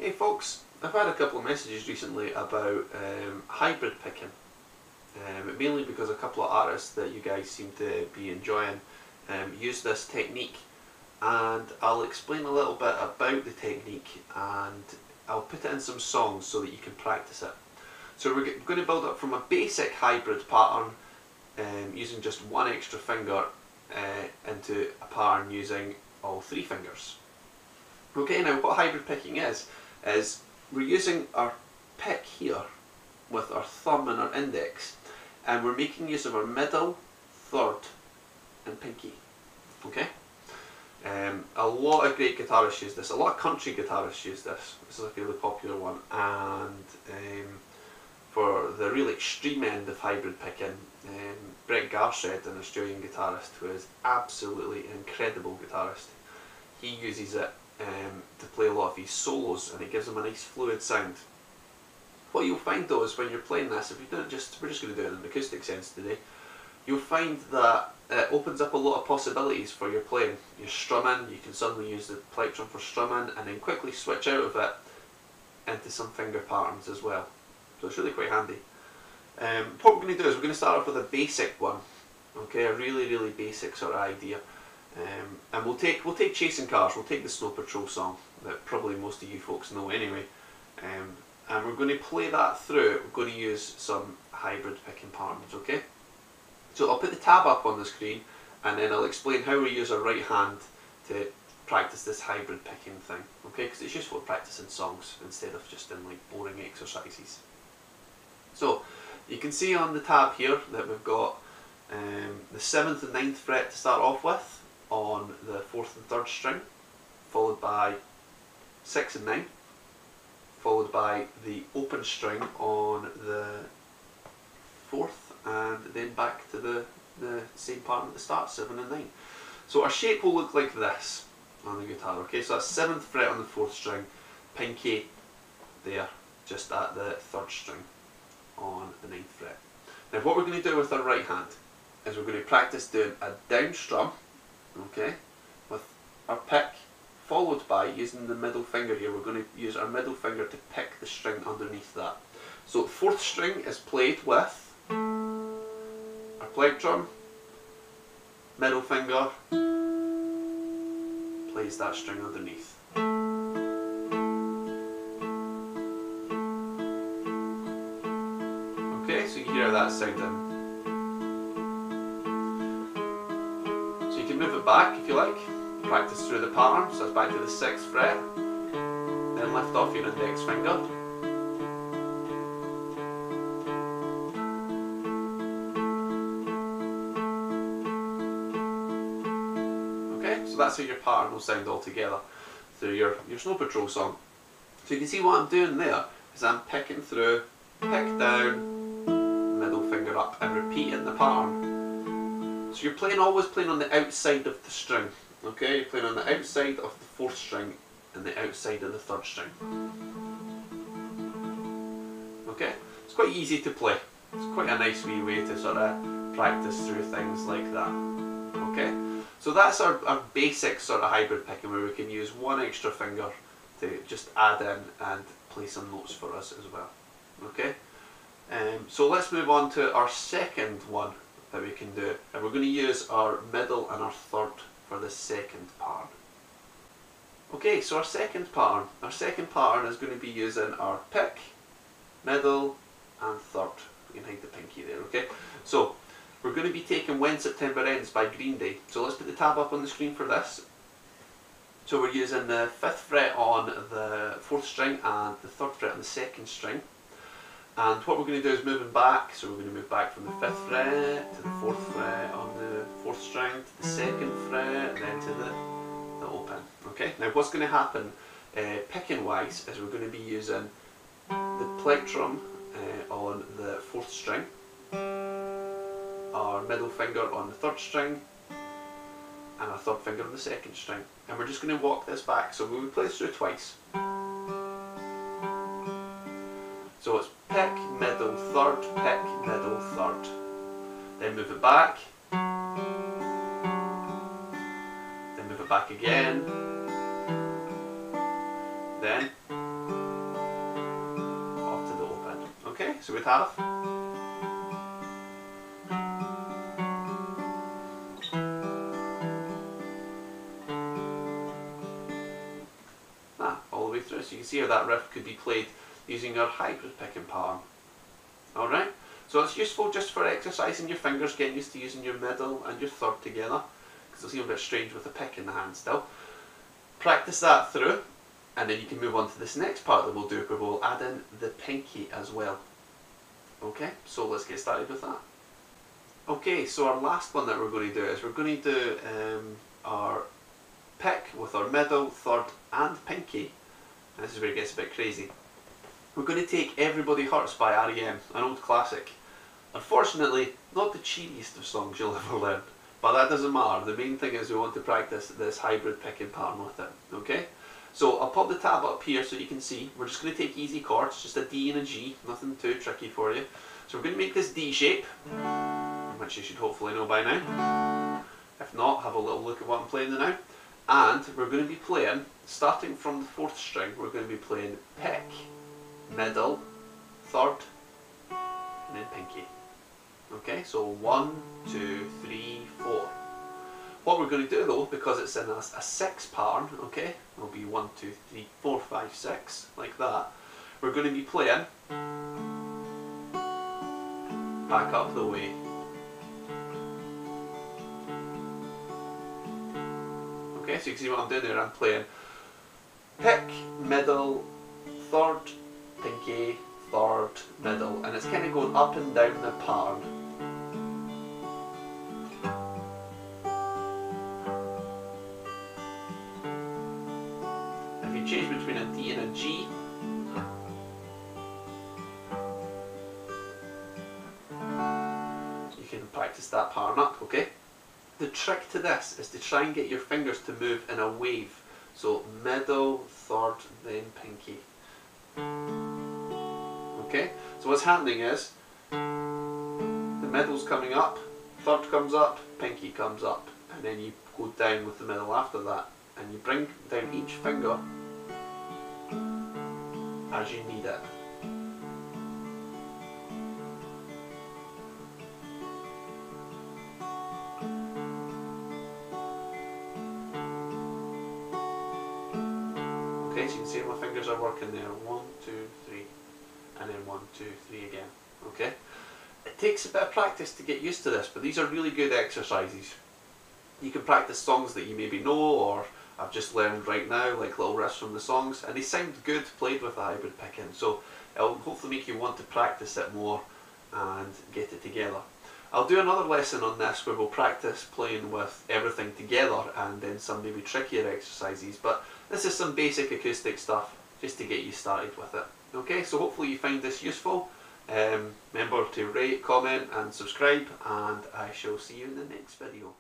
Hey folks, I've had a couple of messages recently about hybrid picking, mainly because a couple of artists that you guys seem to be enjoying use this technique, and I'll explain a little bit about the technique and I'll put it in some songs so that you can practice it. So we're going to build up from a basic hybrid pattern using just one extra finger into a pattern using all three fingers. Okay, now what hybrid picking is we're using our pick here with our thumb and our index, and we're making use of our middle, third and pinky. Okay? A lot of great guitarists use this, a lot of country guitarists use this. This is a really popular one, and for the really extreme end of hybrid picking, Brett Garshed, an Australian guitarist who is absolutely an incredible guitarist, he uses it to play a lot of his solos, and it gives them a nice fluid sound. What you'll find though is when you're playing this, if you're doing it we're just going to do it in an acoustic sense today, you'll find that it opens up a lot of possibilities for your playing. You're strumming, you can suddenly use the plectrum for strumming and then quickly switch out of it into some finger patterns as well. So it's really quite handy. What we're going to do is we're going to start off with a basic one, okay, a really basic sort of idea. And we'll take Chasing Cars, we'll take the Snow Patrol song that probably most of you folks know anyway, and we're going to play that through. We're going to use some hybrid picking patterns, okay? So I'll put the tab up on the screen and then I'll explain how we use our right hand to practice this hybrid picking thing, okay? Because it's useful to practice in songs instead of just in like boring exercises. So you can see on the tab here that we've got the 7th and 9th fret to start off with on the 4th and 3rd string, followed by 6 and 9, followed by the open string on the 4th, and then back to the same pattern at the start, 7 and 9. So our shape will look like this on the guitar, okay? So that's 7th fret on the 4th string, pinky there, just at the 3rd string on the 9th fret. Now what we're going to do with our right hand is we're going to practice doing a down strum, okay, with our pick, followed by using the middle finger here. We're going to use our middle finger to pick the string underneath that. So 4th string is played with our plectrum, middle finger plays that string underneath. Okay, so you hear how that's sounding. Move it back if you like, practice through the pattern, so it's back to the 6th fret, then lift off your index finger, okay, so that's how your pattern will sound all together through your Snow Patrol song. So you can see what I'm doing there is I'm picking through, pick down, middle finger up, and repeating the pattern. So you're always playing on the outside of the string, okay? You're playing on the outside of the 4th string and the outside of the 3rd string. Okay? It's quite easy to play. It's quite a nice wee way to sort of practice through things like that. Okay? So that's our basic sort of hybrid picking, where we can use one extra finger to just add in and play some notes for us as well. Okay? So let's move on to our second one that we can do, and we're going to use our middle and our 3rd for the second pattern. Okay, so our second pattern is going to be using our pick, middle and 3rd. We can hide the pinky there, okay? So we're going to be taking When September Ends by Green Day. So let's put the tab up on the screen for this. So we're using the 5th fret on the 4th string and the 3rd fret on the 2nd string. And what we're going to do is moving back, so we're going to move back from the 5th fret to the 4th fret on the 4th string, to the 2nd fret, then to the open. Okay, now what's going to happen picking wise is we're going to be using the plectrum on the 4th string, our middle finger on the 3rd string, and our 3rd finger on the 2nd string. And we're just going to walk this back, so we play this through twice. So it's pick, middle, 3rd, pick, middle, 3rd. Then move it back. Then move it back again. Then so we'd have all the way through. So you can see how that riff could be played using our hybrid picking pattern. Alright, so it's useful just for exercising your fingers, getting used to using your middle and your third together, because it'll seem a bit strange with the pick in the hand still. Practice that through, and then you can move on to this next part that we'll do, where we'll add in the pinky as well. Okay, so let's get started with that. Okay, so our last one that we're going to do is we're going to do our pick with our middle, third and pinky. And this is where it gets a bit crazy. We're going to take Everybody Hurts by R.E.M., an old classic. Unfortunately, not the cheeriest of songs you'll ever learn, but that doesn't matter. The main thing is we want to practice this hybrid picking pattern with it, okay? So I'll pop the tab up here so you can see. We're just going to take easy chords, just a D and a G, nothing too tricky for you. So we're going to make this D shape, which you should hopefully know by now. If not, have a little look at what I'm playing now. And we're going to be playing, starting from the 4th string, we're going to be playing pick, middle, third, and then pinky. Okay, so 1, 2, 3, 4. What we're going to do though, because it's in a 6 pattern, okay, it'll be 1, 2, 3, 4, 5, 6, like that. We're going to be playing back up the way. Okay, so you can see what I'm doing there. I'm playing pick, middle, third, pinky, third, middle, and it's kind of going up and down the pattern. If you change between a D and a G, you can practice that pattern up, okay? The trick to this is to try and get your fingers to move in a wave. So middle, third, then pinky. Okay, so what's happening is the middle's coming up, third comes up, pinky comes up, and then you go down with the middle after that, and you bring down each finger as you need it. Okay, so you can see my fingers are working there. 1, 2, 3, and then 1, 2, 3 again. Okay? It takes a bit of practice to get used to this, but these are really good exercises. You can practice songs that you maybe know, or I've just learned right now, like little riffs from the songs, and they sound good played with a hybrid picking, so it'll hopefully make you want to practice it more and get it together. I'll do another lesson on this where we'll practice playing with everything together and then some maybe trickier exercises, but this is some basic acoustic stuff just to get you started with it. Okay, so hopefully you find this useful. Remember to rate, comment and subscribe, and I shall see you in the next video.